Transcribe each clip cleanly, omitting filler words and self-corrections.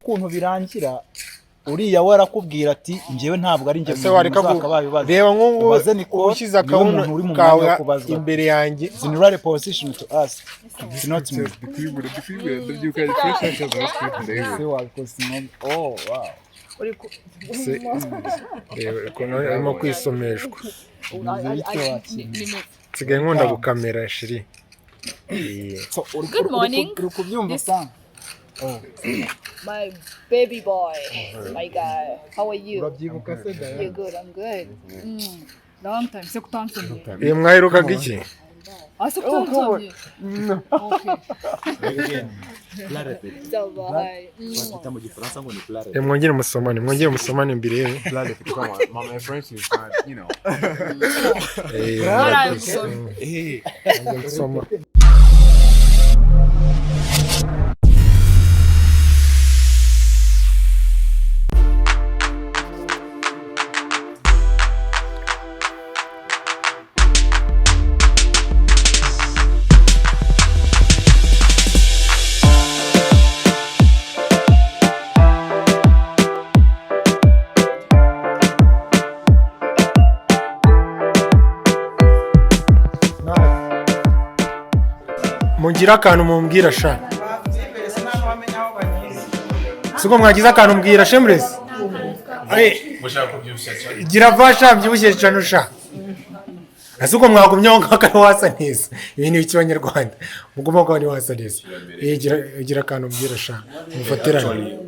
ukuntu birangira uriya warakubwira ati njyewe ntabwo ari njye reba nk'ubu ushyize akabuno kawe imbere yanjye it's in right position to us it's not me oh wow arimo kwisomeshwa nsigaye nkunda gukamera shiri Good morning. Oh. My baby boy, my guy. How are you? You're good. I'm good. Long time. iyo mwaherukaga iki Okay. mwongere musomane imbere yewe mugira akantu mumbwira sha siko mwagize akantu mbwira shemuresi gira vasha byushye cyane sha asiko mwagumyeho nk'akantu wasa neza ibintu by'Abanyarwanda mugomba kuba ni wasa neza gira akantu mbwira sha mufatirane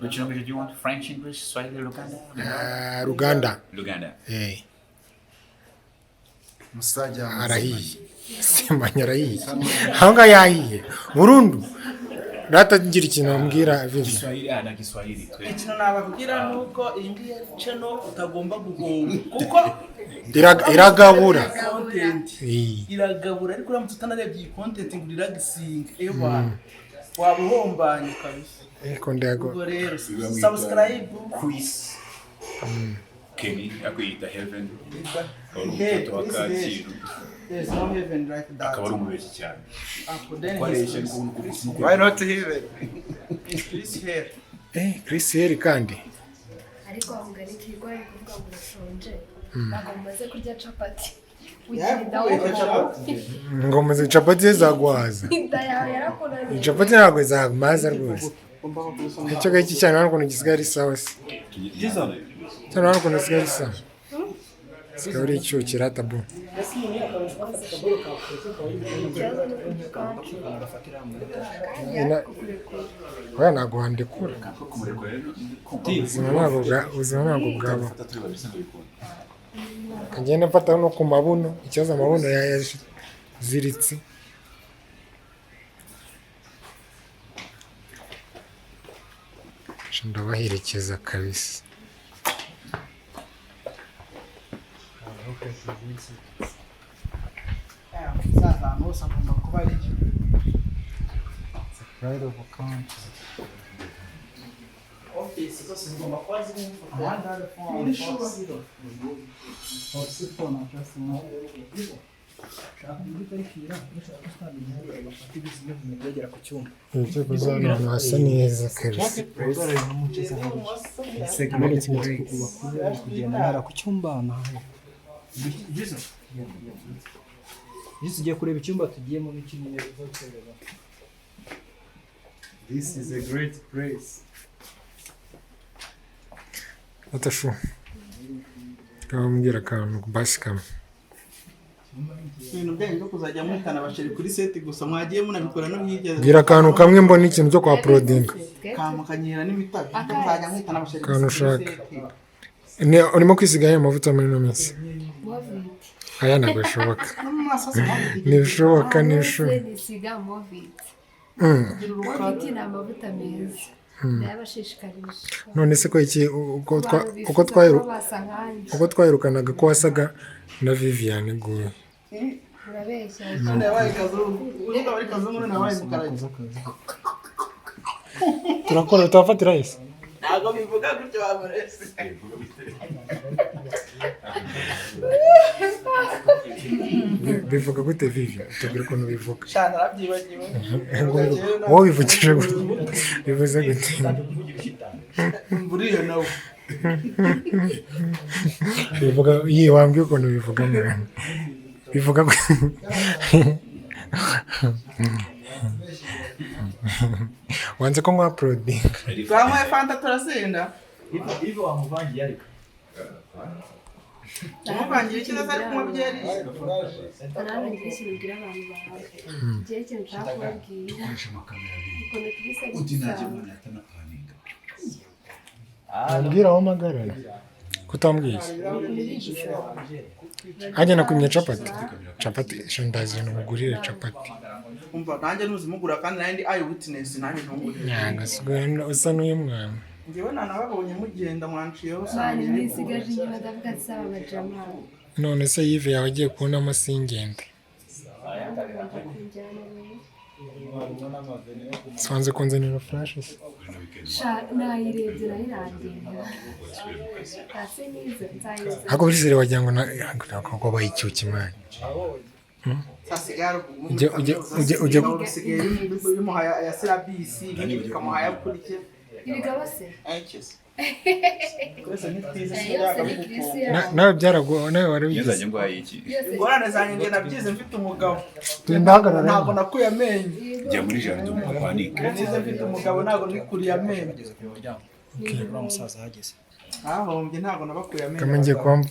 Which language do you want? French, English, Swahili, Luganda? Luganda. Musaja arahiye simanya arahiye aho ngaho yahiye burundu natagira ikintu ambwira Kiswahili na Kiswahili ikintu nababwira nuko iyi ngiyi channel utagomba guhomba kuko iragabura iragabura ariko uramutse utanarebye iyi content ngo iragisinga waba uhombanye kabisa kondago rero subscribe quiz Kenny akwita heaven urubuto wakati there's no heaven right there akaba ari umubeshyi cyane why not heaven Chris here Chris here kandi ariko ngari kirwaye kuvuga ngo urashonje ntabwo mumaze kurya capati ngo muze capati zagwaza capati ntabwo zagmaza rwose icyo gaki cyane ariko ngisigara isawa se cyane ariko ngisigara isawa sikari icyo kiratabu oya ntabwo wandekura ubuzima ntabwo bwaba kagenda mfata no ku mabuno ikibazo amabuno yaziritse ndabaherekeza kabisa icyo kuzana hasa neza kabisa kugenda ku cyumba naho tugiye kureba icyumba tugiyemo n'ikindi. This is a great place. Atashu kambwira akantu basi kamwe ibintu byanyu byo kuzajya mwitana abasheri kuri seti gusa mwagiye munabikora no hirya gira akantu kamwe mbona ikintu cyo kwa prodinga kamukanyira n'imitabi kuzajya mwitana abasheri kantu ushaka urimo kwisigaye amavuta muri no minsi aya ntabwo bishoboka ntibishoboka nisiga moviti moviti ni amavuta meza ndabashishikarije none se ko iki uko twayirukanaga ko wasaga na Viviane guye urabeshya none yabaye kazungu urumva bari kazungu none yabaye mukarage turakora tutafatira ese ntago bivuga gutyo babarese bivuga gute Vivian tubwire ukuntu bivuga Shana arabyibagiwe. wowe bivugije gute bivuze gute Mburiye nawe. bivuga iyi wambwiye ukuntu bivuga mwana bivuga wanze ko nkwa uploading Twanywe fanta turasenda. Hivyo wamuvangiye ariko. Tumuvangiye ikintu ari kumwe byeri. Narabigira ikintu ubwira abantu bawe. Igihe ikintu nshaka kubabwira. Ukuntu tubise ambwira aho magarara kutambwiye ajya nakumye capati shandazi numugurire capati Umva nanjye ntuzimugura kandi nandi eye witness nanjye ntungurire. nyanga sigana usa n'uyu mwana Ngewe nanababonye mugenda mwanciyeho bari nisigaje inyuma ndavuga ati saba abajama. none se yive yawe agiye kubona amasingende sanze kunzanira flash se Nayirebye nayirangira. Hasi nize nzayize. hako bisire wagira ngo nako bayicyuki mwana Sasigaro ujye bimuha ya serabisi ibindi bikamuha ya kurike. Ibigabo se? Anxious. nawe byarago nawe warabigize yazanye ngo ayiki Ingorane zanjye ngenda byize mfite umugabo. Ndahagarara Ntabwo nakuye amenyo. jya muri jardin umukwanike Nzize mfite umugabo ntabwo nikuriye amenyo. Ahombye ntabwo nabakuye amenyo. kama ngiye kwamba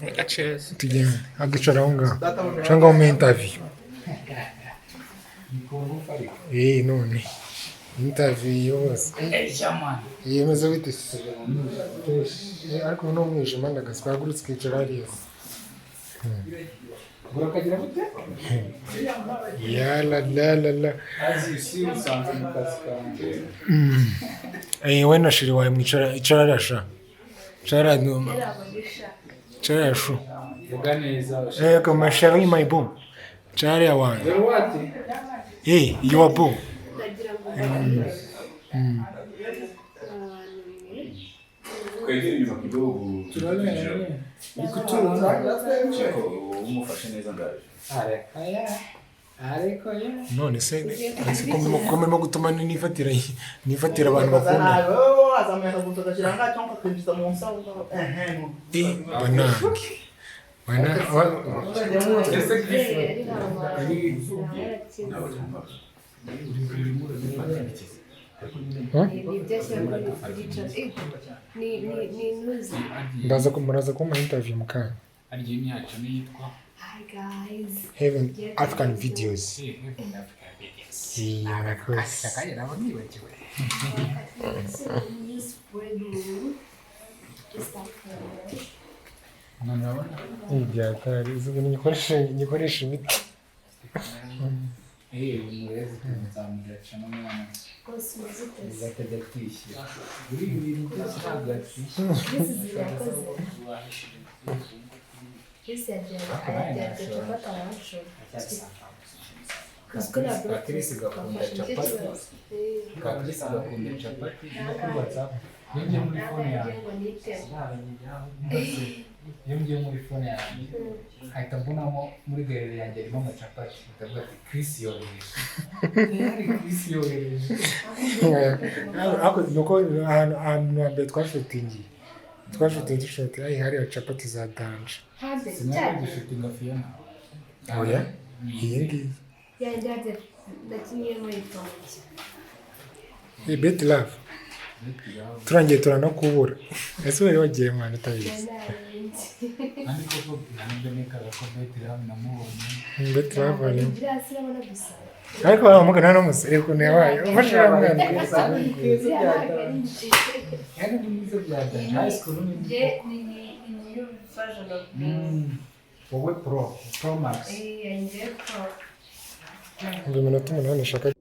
tugende agicara aho ngaho cyangwa mu interview none interview yose yemeza bite ariko no mwijima ndagaswagurutse kicara hariya Burakagira gute? ya la As you see usanze mu kazi kanjye. we na shiri wawe mwicara icara rasha icara icara rashu Vuga neza. kama shari my boo icara ya wangu What? you are boo kwegera inyuma kidogo cheko umufashe neza ndaje Ariko ya. none se komemo gutuma nifatira abantu bakunda Azamena kutoka ngacho ngo kwinjiza mu nsaho. Ese Chris. muraza kumpa interview mukanya Ari imyacu niyitwa Hi guys. Heaven African videos Heaven Africa Videos. murakoze Akaya nabo nibagiwe. Use spread rule. Just like None urabona? byatari nikoresha imiti Murezi tuzamurira cyane umwana. Cause visitors. Uzatajya kwishyura. Buri ibintu byose ntabwo yakwishyura. This is the This is the Patrice gakunda capati. Patrice gakunda capati no kuri WhatsApp. Yongiye muri phone yawe. Yongiye muri phone yawe. Ahita mbonamo muri galeri yanjye irimo amacapati. Ndavuga ati Chris yohereje. Chris yohereje. nuko ahantu hambere twashutingi shoti hariya capati za danje Sinari gushutinga Fiona. oya iyi ngiyi beti love turangiye turanakubura ese wari wagiye mwana utabizi Kandi koko ntabwo nikaga ko Betty hamwe namubonye. beti love ari ariko baramugana n'umusore ukuntu yabaye ufashe uriya mwana Kandi ni mwiza bya Danja. High school ni wowe Pro Max. ngo iminota 8 nshaka